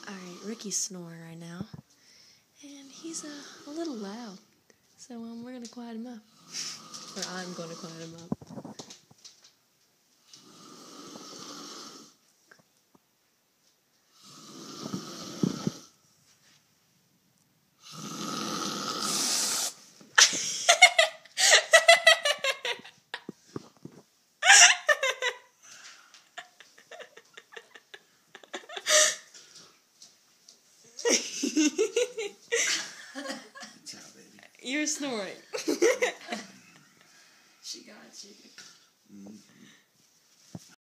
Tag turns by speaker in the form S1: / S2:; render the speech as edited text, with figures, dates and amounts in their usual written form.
S1: Alright, Ricky's snoring right now. And he's a little loud. So we're going to quiet him up. Or I'm going to quiet him up. You're snoring.
S2: She got you.